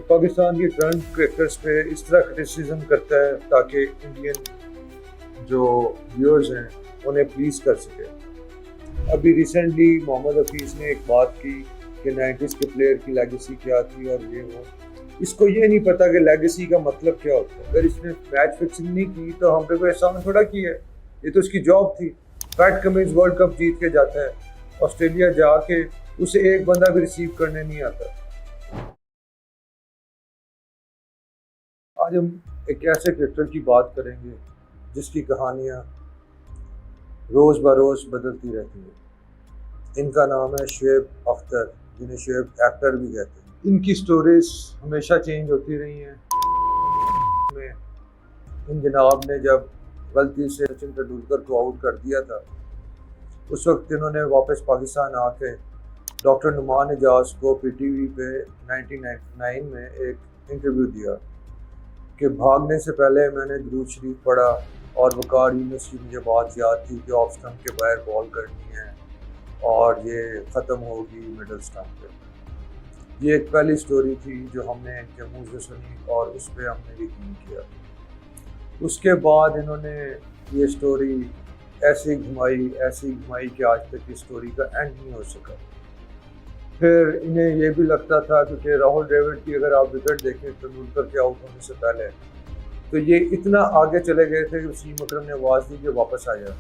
पाकिस्तान के current cricketers पे इस तरह क्रिटिसिज्म करता है ताकि इंडियन जो व्यूअर्स हैं उन्हें प्लीज कर सके। अभी रिसेंटली मोहम्मद हफीज़ ने एक बात की कि 90s के प्लेयर की लेगेसी क्या थी और ये वो। इसको ये नहीं पता कि लेगेसी का मतलब क्या होता है। अगर इसने मैच फिक्सिंग नहीं की तो हम पे कोई एहसान थोड़ा किया है, ये तो उसकी जॉब थी। पैट कमिंस वर्ल्ड कप जीत के जाता है, ऑस्ट्रेलिया जाके उसे एक बंदा भी रिसीव करने नहीं आता। आज हम एक ऐसे क्रिकेटर की बात करेंगे जिसकी कहानियाँ रोज़ बरोज़ बदलती रहती हैं। इनका नाम है शुएब अख्तर, जिन्हें शुएब एक्टर भी कहते हैं। इनकी स्टोरीज हमेशा चेंज होती रही हैं। इन जनाब ने जब गलती से सचिन तेंदुलकर को आउट कर दिया था, उस वक्त इन्होंने वापस पाकिस्तान आके डॉक्टर नुमान एजाज को पीटीवी पे 1999 में एक इंटरव्यू दिया कि भागने से पहले मैंने दुरूद शरीफ पढ़ा और वकार यूनुस की मुझे बात याद थी कि ऑफ स्टंप के बाहर बॉल करनी है और ये ख़त्म होगी मिडल स्टंप पे। ये एक पहली स्टोरी थी जो हमने इनके मुँह से सुनी और उस पर हमने यकीन किया। उसके बाद इन्होंने ये स्टोरी ऐसी घुमाई कि आज तक इस स्टोरी का एंड नहीं हो सका। फिर इन्हें ये भी लगता था क्योंकि राहुल द्रविड़ की अगर आप विकेट देखें तेंदुलकर के आउट होने से पहले, तो ये इतना आगे चले गए थे कि वसीम अकरम ने आवाज़ दी कि वापस आ जाए।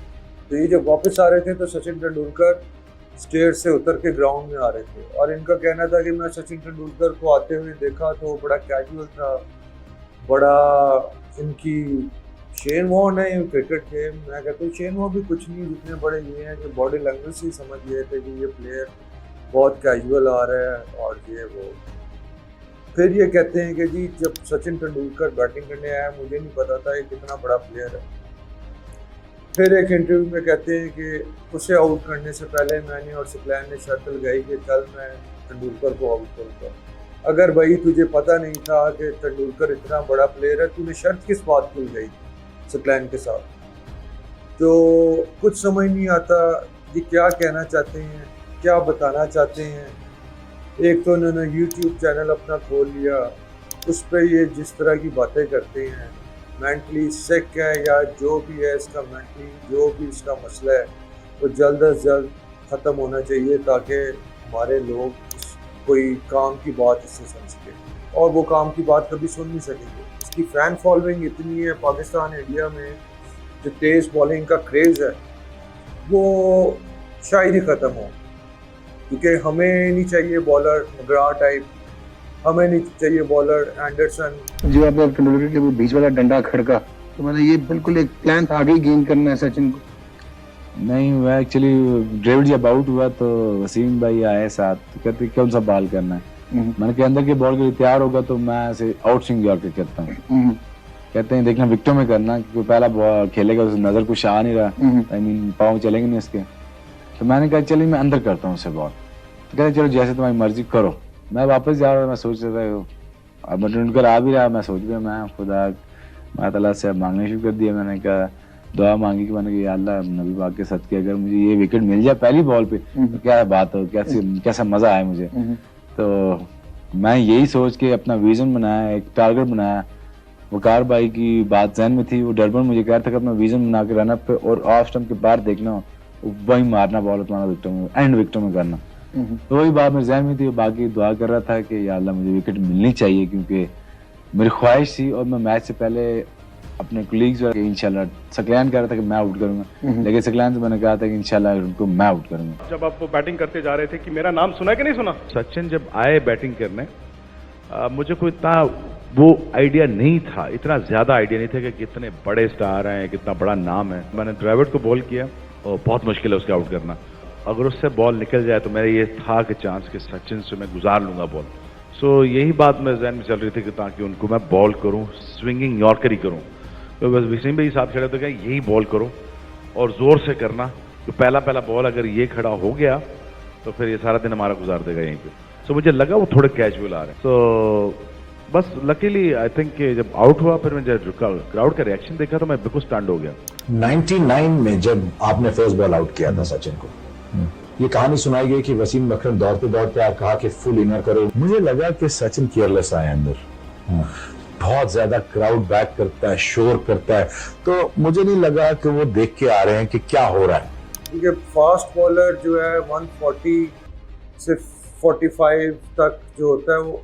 तो ये जब वापस आ रहे थे तो सचिन तेंदुलकर स्टेयर से उतर के ग्राउंड में आ रहे थे और इनका कहना था कि मैं सचिन तेंदुलकर को आते हुए देखा तो बड़ा कैजुअल था, बड़ा इनकी शेन वॉर्न है क्रिकेट के। मैं कहता हूँ शेन वॉर्न भी कुछ नहीं, जितने बड़े ये हैं कि बॉडी लैंग्वेज से ही समझ गए थे कि ये प्लेयर बहुत कैजुअल आ रहा है और ये वो। फिर ये कहते हैं कि जी जब सचिन तेंदुलकर बैटिंग करने आया मुझे नहीं पता था ये कितना बड़ा प्लेयर है। फिर एक इंटरव्यू में कहते हैं कि उसे आउट करने से पहले मैंने और सकलैन ने शर्त लगाई कि कल मैं तेंदुलकर को आउट करूँगा। अगर भाई तुझे पता नहीं था कि तेंदुलकर इतना बड़ा प्लेयर है, तूने शर्त किस बात की लगाई सकलैन के साथ? तो कुछ समझ नहीं आता ये क्या कहना चाहते हैं, क्या बताना चाहते हैं। एक तो उन्होंने YouTube चैनल अपना खोल लिया, उस पर ये जिस तरह की बातें करते हैं, मेंटली सिक है या जो भी है, इसका मेंटली जो भी इसका मसला है वो जल्द अज जल्द ख़त्म होना चाहिए ताकि हमारे लोग कोई काम की बात इससे सुन सके, और वो काम की बात कभी सुन नहीं सकेंगे। इसकी फ़ैन फॉलोइंग इतनी है पाकिस्तान इंडिया में, जो तेज़ बॉलिंग का क्रेज़ है वो शायद ही ख़त्म हो, क्योंकि हमें नहीं चाहिए बॉलर मगरा टाइप, हमें नहीं चाहिए बॉलर एंडरसन। जो आपने तेंदुलकर के वो बीच वाला डंडा खड़का, तो मतलब ये बिल्कुल एक प्लान था आगे गेन करना है सचिन को? नहीं, मैं एक्चुअली द्रविड़ जब आउट हुआ तो वसीम भाई आए साथ, तो कहते कौन सा बॉल करना है। मैंने कहा अंदर के बॉल के लिए तैयार होगा तो मैं ऐसे आउट स्विंग जाके करता हूँ। कहते हैं देखना विकेटों में करना, क्योंकि पहला बॉल खेलेगा उसे नजर कुछ आ नहीं रहा, आई मीन पाँव चलेंगे नहीं इसके। तो मैंने कहा चलिए मैं अंदर करता हूँ उसे बॉल। तो कहते चलो जैसे तुम्हारी मर्जी करो। मैं वापस जा रहा था, मैं सोच रहा था अब तेंदुलकर आ भी रहा, मैं सोच रहा मैं खुदा मैं ताला से मांगने शुरू कर दिया। मैंने कहा दुआ मांगी कि मैंने कहा या अल्लाह नबी पाक के सदके अगर मुझे ये विकेट मिल जाए पहली बॉल पे तो क्या बात हो, कैसा मजा आए मुझे। तो मैं यही सोच के अपना विजन बनाया, एक टारगेट बनाया। वकार भाई की बात जहन में थी, वो डरबन मुझे कह रहा था कि अपना विजन बना के रन पे और ऑफ स्टंप के बाहर देखना, वही मारना बॉल तुम्हारा विकेटों में, एंड विकेटों में करना। तो वही बात मेरे जहन में थी। बाकी दुआ कर रहा था कि या अल्लाह मुझे विकेट मिलनी चाहिए, क्योंकि मेरी ख्वाहिश थी। और मैं मैच से पहले अपने कोलीग्स इंशाल्लाह सकलैन कह रहा था कि मैं आउट करूंगा, लेकिन सकलैन से मैंने कहा था कि इंशाल्लाह उनको मैं आउट करूंगा। जब आप बैटिंग करते जा रहे थे कि मेरा नाम सुना कि नहीं सुना? सचिन जब आए बैटिंग करने, मुझे कोई इतना वो आइडिया नहीं था, इतना ज्यादा आइडिया नहीं था कि कितने बड़े स्टार हैं, कितना बड़ा नाम है। मैंने द्रविड़ को बॉल किया और बहुत मुश्किल है उसके आउट करना। अगर उससे बॉल निकल जाए तो मेरा ये था कि चांस कि सचिन से मैं गुजार लूंगा बॉल। सो यही बात मेरे जहन में चल रही थी कि ताकि उनको मैं बॉल करूं, स्विंगिंग यॉर्कर ही करूं। तो बस वसीम भाई साहब खड़े तो क्या यही बॉल करो और जोर से करना, तो पहला बॉल अगर ये खड़ा हो गया तो फिर ये सारा दिन हमारा गुजार देगा यहीं पे। सो मुझे लगा वो थोड़े कैजुअल आ रहे हैं। तो बस लकीली आई थिंक जब आउट हुआ फिर मैंने जब क्राउड का रिएक्शन देखा तो मैं बिल्कुल स्टंड हो गया। 99 में जब आपने फर्स्ट बॉल आउट किया था सचिन को, ये कहानी सुनाई गई कि वसीम अकरम दौड़ते दौड़ते आप कहा कि फुल इनर करो। मुझे लगा कि सचिन केयरलेस आए अंदर, बहुत ज्यादा क्राउड बैक करता है, शोर करता है, तो मुझे नहीं लगा कि वो देख के आ रहे हैं कि क्या हो रहा है। क्योंकि फास्ट बॉलर जो है 140 से 45 तक जो होता है वो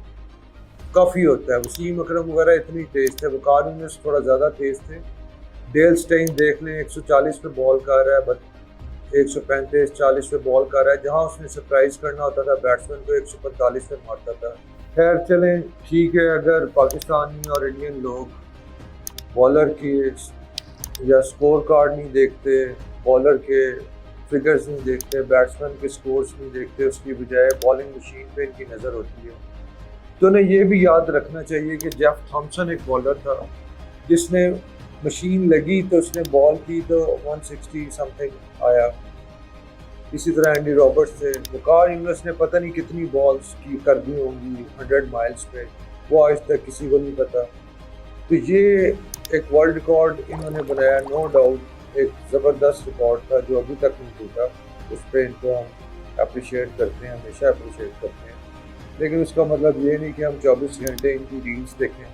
काफ़ी होता है। वसीम अकरम वगैरह इतनी तेज़ थे, वकार यूनिस थोड़ा ज़्यादा तेज़ थे। डेल स्टेन देख लें 140 पे बॉल कर रहा है, बट 135-40 पे बॉल कर रहा है, जहाँ उसने सरप्राइज करना होता था बैट्समैन को 145 पे मारता था। खैर चलें, ठीक है, अगर पाकिस्तानी और इंडियन लोग बॉलर की या स्कोर कार्ड नहीं देखते, बॉलर के फिगर्स नहीं देखते, बैट्समैन के स्कोर्स नहीं देखते, उसकी बजाय बॉलिंग मशीन पे इनकी नज़र होती है, तो उन्हें ये भी याद रखना चाहिए कि जेफ थॉम्सन एक बॉलर था जिसने मशीन लगी तो उसने बॉल की तो 160 समथिंग आया। इसी तरह एंडी रॉबर्ट्स थे, वकार यूनिस ने पता नहीं कितनी बॉल्स की कर दी होंगी 100 माइल्स पे, वो आज तक किसी को नहीं पता। तो ये एक वर्ल्ड रिकॉर्ड इन्होंने बनाया, नो डाउट एक ज़बरदस्त रिकॉर्ड था जो अभी तक नहीं टूटा। उस पर इनको हम अप्रिशिएट करते हैं, हमेशा अप्रिशिएट करते हैं, लेकिन उसका मतलब ये नहीं कि हम 24 घंटे इनकी रील्स देखें,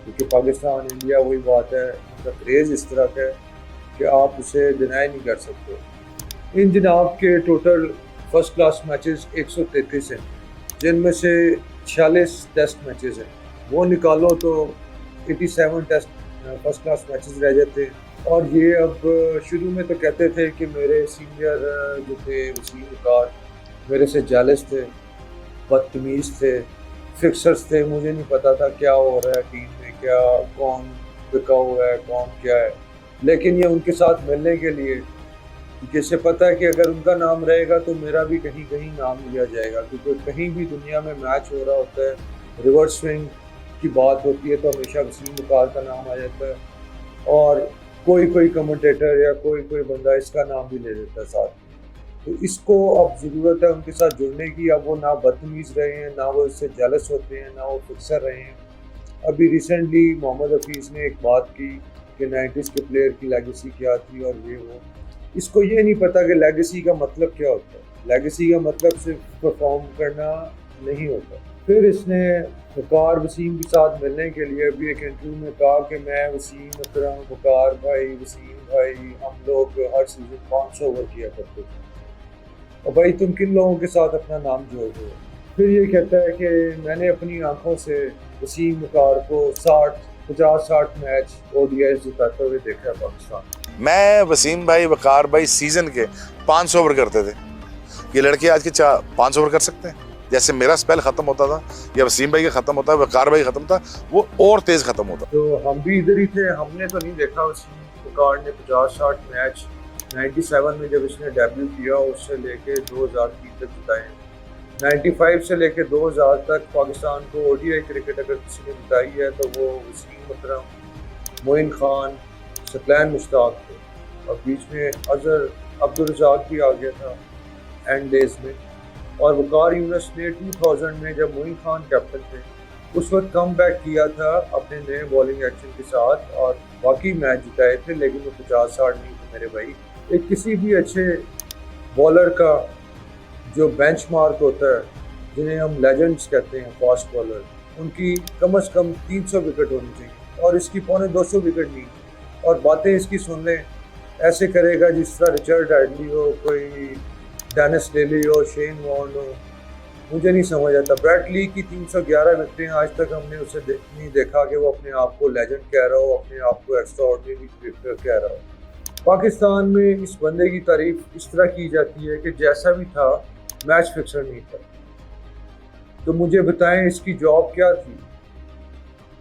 क्योंकि पाकिस्तान इंडिया वही बात है, उनका क्रेज़ इस तरह का है कि आप उसे डिनाई नहीं कर सकते। इन जनाब के टोटल फर्स्ट क्लास मैचेस 133 हैं, जिनमें से 46 टेस्ट मैचेस हैं, वो निकालो तो 87 टेस्ट फर्स्ट क्लास मैचेस रह जाते हैं। और ये अब शुरू में तो कहते थे कि मेरे सीनियर जो थे वसीम वकार मेरे से जेलस थे, बदतमीज़ थे, फिक्सर्स थे, मुझे नहीं पता था क्या हो रहा है टीम में, क्या कौन बिका हुआ है, कौन क्या है। लेकिन ये उनके साथ मिलने के लिए, जैसे पता है कि अगर उनका नाम रहेगा तो मेरा भी कहीं कहीं नाम लिया जाएगा, क्योंकि कहीं भी दुनिया में मैच हो रहा होता है, रिवर्स स्विंग की बात होती है तो हमेशा वसीम वकार का नाम आ जाता है, और कोई कमेंटेटर या कोई बंदा इसका नाम भी ले लेता है साथ में। तो इसको अब ज़रूरत है उनके साथ जुड़ने की। अब वो ना बदतमीज़ रहे हैं, ना वो इससे जेलस होते हैं, ना वो फिक्सर रहे हैं। अभी रिसेंटली मोहम्मद हफीज़ ने एक बात की कि 90s के प्लेयर की लेगेसी क्या थी और ये वो। इसको ये नहीं पता कि लेगेसी का मतलब क्या होता है। लेगेसी का मतलब सिर्फ परफॉर्म करना नहीं होता। फिर इसने वकार वसीम के साथ मिलने के लिए भी एक इंटरव्यू में कहा कि मैं वसीम अकरम, वकार भाई, वसीम भाई, हम लोग हर सीजन 500 ओवर किया करते थे, और भाई तुम किन लोगों के साथ अपना नाम जोड़ रहे हो। फिर ये कहता है कि मैंने अपनी आंखों से वसीम वकार को 50-60 मैच ODIs जिताते हुए देखा है पाकिस्तान। मैं वसीम भाई, वकार भाई सीजन के 500 ओवर करते थे। ये लड़के आज के 500 ओवर कर सकते हैं? जैसे मेरा स्पेल खत्म होता था या वसीम भाई का खत्म होता है, वकार भाई खत्म था, वो और तेज खत्म होता। तो हम भी इधर ही थे, हमने तो नहीं देखा वसीम वकार ने 50-60 मैच 97 में जब इसने डेब्यू किया उससे लेके 2003 तक जिताए। 95 से लेके 2000 तक पाकिस्तान को ODI क्रिकेट अगर किसी ने जिताई है तो वो वसीम अकरम, मोइन खान, सतलैन मुश्ताक थे, और बीच में अजहर अब्दुल रज़ाक भी आ गया था एंड डेज में। और वकार यूनिस ने 2000 में जब मोइन खान कैप्टन थे उस वक्त कम बैक किया था अपने नए बॉलिंग एक्शन के साथ और बाकी मैच जिताए थे, लेकिन वो 50-60 नहीं थे मेरे भाई। एक किसी भी अच्छे बॉलर का जो बेंचमार्क होता है, जिन्हें हम लेजेंड्स कहते हैं, फास्ट बॉलर, उनकी कम से कम 300 विकेट होनी चाहिए, और इसकी 250 विकेट नहीं। और बातें इसकी सुन लें, ऐसे करेगा जिस तरह रिचर्ड एडली हो, कोई डेनिस डेली हो, शेन वॉर्न हो, मुझे नहीं समझ आता। ब्रैट ली की 311 विकेटें, आज तक हमने उसे नहीं देखा कि वो अपने आप को लेजेंड कह रहा हो, अपने आप को एक्स्ट्राऑर्डिनरी क्रिकेटर कह रहा हो। पाकिस्तान में इस बंदे की तारीफ इस तरह की जाती है कि जैसा भी था मैच फिक्सर नहीं था। तो मुझे बताएं इसकी जॉब क्या थी?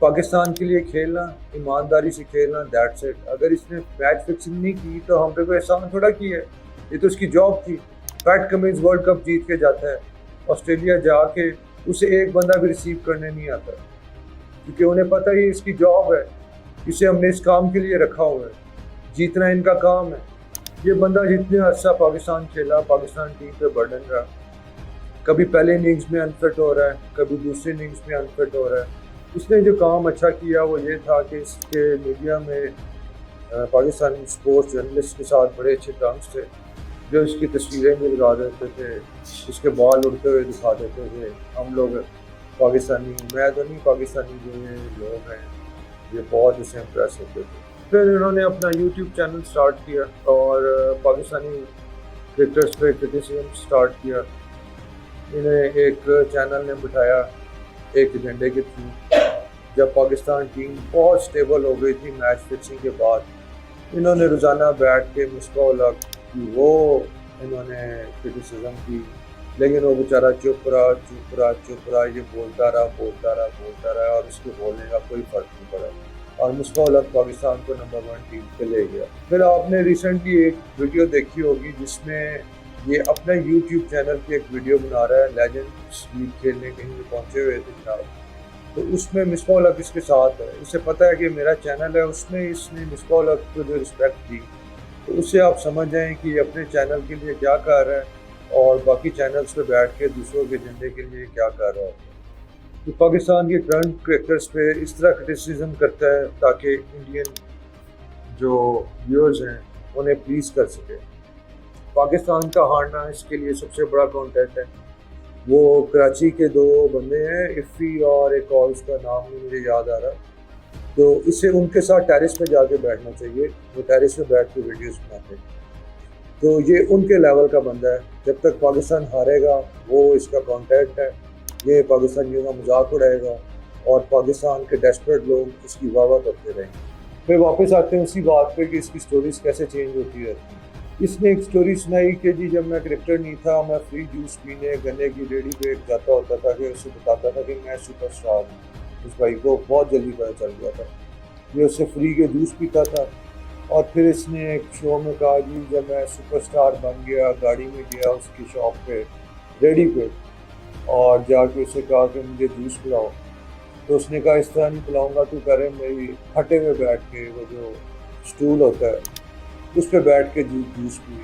पाकिस्तान के लिए खेलना, ईमानदारी से खेलना, दैट्स इट। अगर इसने मैच फिक्सिंग नहीं की तो हम पे कोई एहसान थोड़ा की है, ये तो उसकी जॉब थी। पैट कमिंस वर्ल्ड कप जीत के जाता है, ऑस्ट्रेलिया जाके उसे एक बंदा भी रिसीव करने नहीं आता, क्योंकि उन्हें पता ही इसकी जॉब है, इसे हमने इस काम के लिए रखा हुआ है, जीतना इनका काम है। ये बंदा जितने अर्सा पाकिस्तान खेला, पाकिस्तान टीम पे बर्डन रहा, कभी पहले इनिंग्स में अनफिट हो रहा है, कभी दूसरी इनिंग्स में अनफिट हो रहा है। इसने जो काम अच्छा किया वो ये था कि इसके मीडिया में पाकिस्तानी स्पोर्ट्स जर्नलिस्ट के साथ बड़े अच्छे टर्म्स थे, जो इसकी तस्वीरें भी लगा देते थे, इसके बाल उड़ते हुए दिखा देते थे। हम लोग पाकिस्तानी, मैं तो नहीं, पाकिस्तानी जो ये लोग हैं ये बहुत इससे इम्प्रेस होते थे। फिर इन्होंने अपना यूट्यूब चैनल स्टार्ट किया और पाकिस्तानी क्रिकेटर्स पे क्रिटिसिज्म स्टार्ट किया। इन्हें एक चैनल ने बिठाया एक एजेंडे के थ्रू। जब पाकिस्तान टीम बहुत स्टेबल हो गई थी मैच फिक्सिंग के बाद, इन्होंने रोज़ाना बैठ के मुस्कुल हक की वो इन्होंने क्रिटिसिज्म की, लेकिन वो बेचारा चुप रहा, ये बोलता रहा और उसके बोलने का कोई फ़र्क नहीं पड़ा और मुस्कुल हक पाकिस्तान को नंबर 1 टीम पे ले गया। फिर आपने रिसेंटली एक वीडियो देखी होगी जिसमें ये अपना यूट्यूब चैनल पे एक वीडियो बना रहा है, लेजेंड्स लीग खेलने कहीं पहुंचे हुए थे जनाब, तो उसमें मुस्कुल हक इसके साथ है। इसे पता है कि मेरा चैनल है, उसमें इसने मुस्कुल हक को जो रिस्पेक्ट दी, तो उससे आप समझ जाएं कि ये अपने चैनल के लिए क्या कर रहा है और बाकी चैनल्स पे बैठ के दूसरों के एजेंडे के लिए क्या कर रहा है। तो पाकिस्तान के करंट क्रिकेटर्स पे इस तरह क्रिटिसिज्म करता है ताकि इंडियन जो व्यूअर्स हैं उन्हें प्लीज़ कर सके। पाकिस्तान का हारना इसके लिए सबसे बड़ा कॉन्टेंट है। वो कराची के 2 बंदे हैं, इफ़ी और एक और उसका नाम नहीं मुझे याद आ रहा, तो इसे उनके साथ टेरिस पे जाके बैठना चाहिए। वो टेरिस पे बैठ के वीडियोस बनाते हैं, तो ये उनके लेवल का बंदा है। जब तक पाकिस्तान हारेगा वो इसका कॉन्टेंट है, ये पाकिस्तानियों का मजाक उड़ाएगा और पाकिस्तान के डेस्परेट लोग इसकी वाह करते रहेंगे। फिर वापस आते हैं उसी बात पे कि इसकी स्टोरीज कैसे चेंज होती है। इसने एक स्टोरी सुनाई कि जी जब मैं क्रिकेटर नहीं था, मैं फ्री जूस पीने गन्ने की रेडी पे जाता होता था कि उससे बताता था कि मैं सुपरस्टार हूँ। उस भाई को बहुत जल्दी पता चल गया था, ये उससे फ्री के जूस पीता था। और फिर इसने एक शो में कहा जी जब मैं सुपरस्टार बन गया, गाड़ी में गया उसकी शॉप पे रेडी पे और जाके उससे कहा कि मुझे जूस पिलाओ, तो उसने कहा इस तरह नहीं पिलाऊंगा, तू करे मेरी हटे में बैठ के, वो जो स्टूल होता है उस पर बैठ के जूस पी।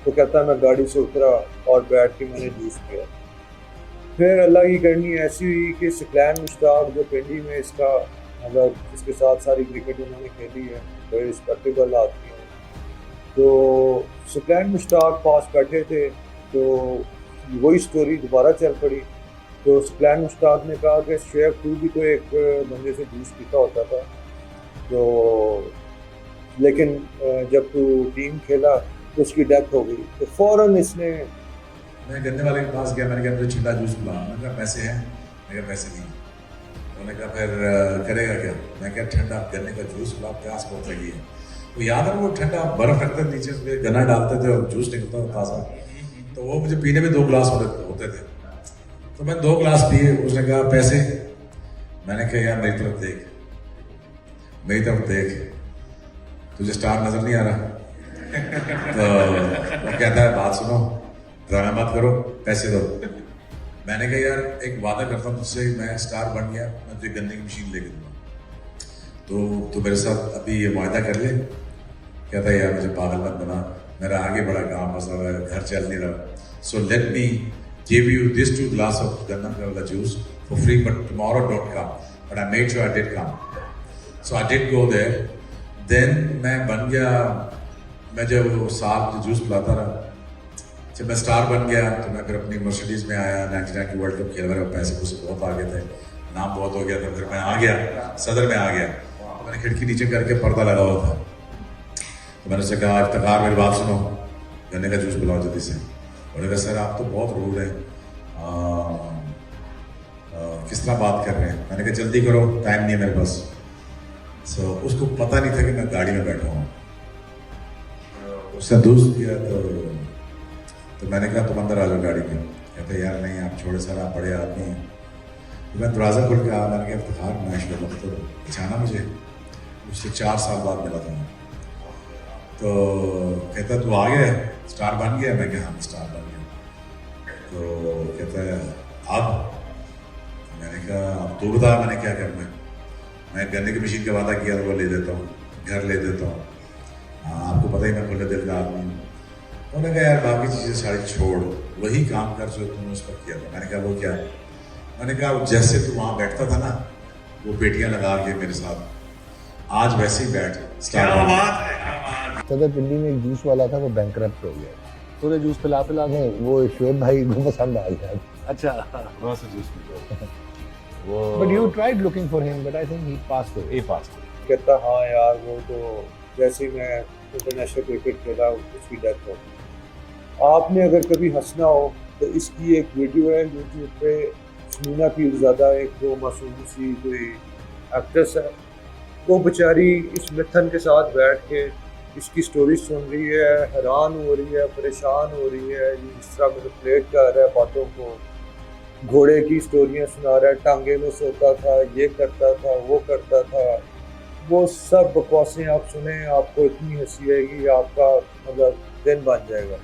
तो कहता मैं गाड़ी से उतरा और बैठ के मैंने जूस पिया। फिर अल्लाह की करनी ऐसी हुई कि सकलैन मुश्ताक जो पिंडी में इसका मतलब इसके साथ सारी क्रिकेट उन्होंने खेली है, बड़े रिस्पेक्टेबल आदमी हैं, तो सकलैन मुश्ताक पास बैठे थे, तो वही स्टोरी दोबारा चल पड़ी। तो सकलैन मुश्ताक ने कहा कि शेख तू भी तो एक बंदे से जूस पीता होता था, तो लेकिन जब तू टीम खेला तो उसकी डेथ हो गई। तो फ़ौरन इसने, मैं गन्ने वाले के पास गया, मैंने कहा मुझे ठंडा जूस पिला। मैंने कहा पैसे हैं? मैंने कहा पैसे नहीं। उन्होंने कहा फिर करेगा क्या? मैं क्या ठंडा गन्ने का जूस पिला, प्यास बहुत लगी है। तो याद है वो ठंडा बर्फ रखते थे नीचे, उसमें गन्ना डालते थे और जूस निकलता था ताज़ा, तो वो मुझे पीने में 2 गिलास होते थे। तो मैं 2 गिलास पिए। उसने कहा पैसे? मैंने कहा यार मेरी तरफ देख, तुझे स्टार नजर नहीं आ रहा? तो वो कहता है बात सुनो, ड्रामा मत करो, पैसे दो। मैंने कहा यार एक वादा करता हूँ तुझसे, मैं स्टार बन गया मैं तुझे गन्ने की मशीन लेके दूंगा, तो मेरे साथ अभी ये वादा कर ले। कहता है यार मुझे पागल मत बना, मेरा आगे बड़ा काम मसला है, घर चल नहीं रहा, so let me give you this 2 glass of गन्ना वाला juice for free, but tomorrow don't come. But I made sure I did come, so I did go there. Then मैं बन गया, मैं जब साथ जूस पिलाता रहा, जब मैं स्टार बन गया तो मैं फिर अपनी मर्सिडीज़ में आया। 99 की वर्ल्ड कप खेल रहा, पैसे पूसे बहुत आ गए थे, नाम बहुत हो गया था। फिर मैं आ गया सदर में आ गया, तो मैंने खिड़की नीचे करके पर्दा लगा हुआ था, तो मैंने उससे कहा इफ्तिखार मेरी बात सुनो, गन्ने का जूस पिलाओ जल्दी से। उन्होंने कहा सर आप तो बहुत रूड हैं, किस तरह बात कर रहे हैं? मैंने कहा जल्दी करो, टाइम नहीं है मेरे पास। सो उसको पता नहीं था कि मैं गाड़ी में बैठा हूँ। उसने दोस्त किया तो मैंने कहा तुम अंदर आ जाओ गाड़ी में। कहते यार नहीं आप छोड़े सर, आप बड़े आदमी हैं। तो मैं दरवाज़ा खोल के आया, मैंने कहा इफ्तिखार माशाल्लाह तो पहचाना मुझे, उससे 4 साल बाद मिला था। तो कहता तू आ गया, स्टार बन गया? मैं कहा हाँ स्टार बन गया। तो कहता है अब? मैंने कहा अब तू बता मैंने क्या करना है? मैं गन्ने की मशीन का वादा किया था, वो ले देता हूँ, घर ले देता हूँ, आपको पता ही मैं खुले दिल का आदमी हूँ। उन्होंने कहा यार बाकी चीज़ें सारी छोड़, वही काम कर जो तुमने उस पर किया था। मैंने कहा वो क्या है? मैंने कहा जैसे तू वहाँ बैठता था ना वो पेटियाँ लगा के मेरे साथ, आज वैसे ही बैठ। सदर पिंडी में एक जूस वाला था, वो बैंकरप्ट हो गया। पूरे जूस पिला पिला के। नहीं, वो शुएब भाई को पसंद आ गया। अच्छा थोड़ा सा जूस पी वो But you tried looking for him, but I think he passed away. ए पास कहता हाँ यार वो तो जैसे ही मैं इंटरनेशनल क्रिकेट खेला उसकी डेथ हो गई। आपने अगर कभी हंसना हो तो इसकी एक वीडियो है यूट्यूब पे, शमीना पीरज़ादा एक जो मासूम सी कोई एक्ट्रेस है, वो बेचारी इस मिथन के साथ बैठ के इसकी स्टोरी सुन रही है, हैरान हो रही है, परेशान हो रही है, ये इस तरह मैनिपुलेट कर रहा है बातों को, घोड़े की स्टोरियाँ सुना रहा है, टांगे में सोता था, ये करता था, वो करता था। वो सब बकवासें आप सुने, आपको इतनी हंसी आएगी, आपका मतलब दिन बन जाएगा।